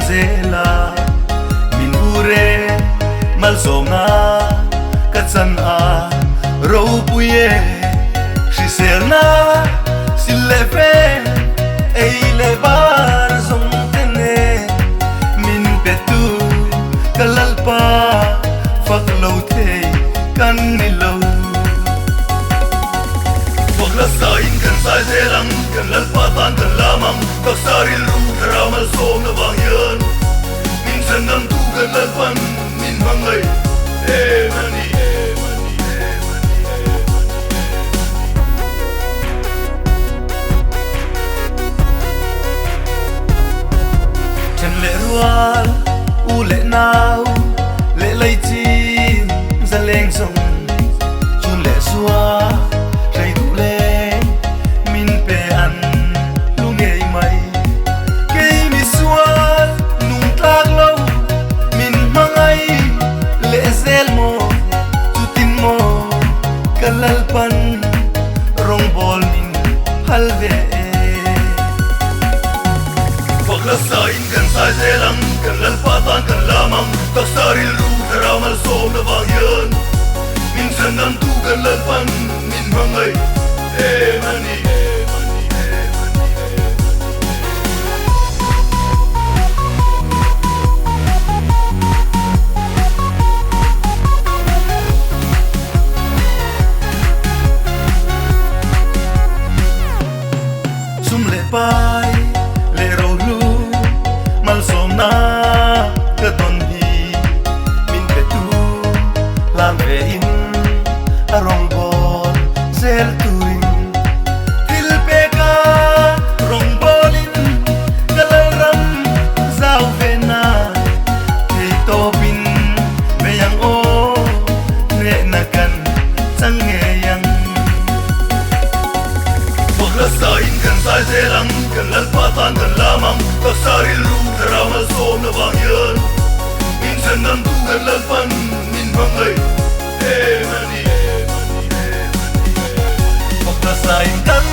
zela min ure mal somna katsan a ro puye shi selna silefe ei levar som tene min petu kalalpa faklo the kan nilo fakla sain kan sai zelang kan lalpa tan kan lamang kasaril ru ramal som na bangyan min sanam tu kan lalpan min mangai mani le rual u le nau le lai chi za leng song chun le suwa rai du le min pe an lu ngei mai ke mi suwa nung tak lo min mangai le zel mo tu tin mo kalal pan rong bol min hal ve Sain kan sai zelang kan lalpa tan kan lamang kasaril ru ramal som na bangyan min sanam tu kan lalpan min mangai mani sum le pai le ro lu mal somna ka ton hi min pe tu lam ve in arong bol zel tuin til pe ka rong bolin kalal ram zau ve na te to bin me yang o ne na kan sang nge yang fakla sain kan sai zelang kan lalpa tan kan lamang kasaril ru ramal som na bangyan min sanam tu kan lalpan min mangai mani fakla sain kan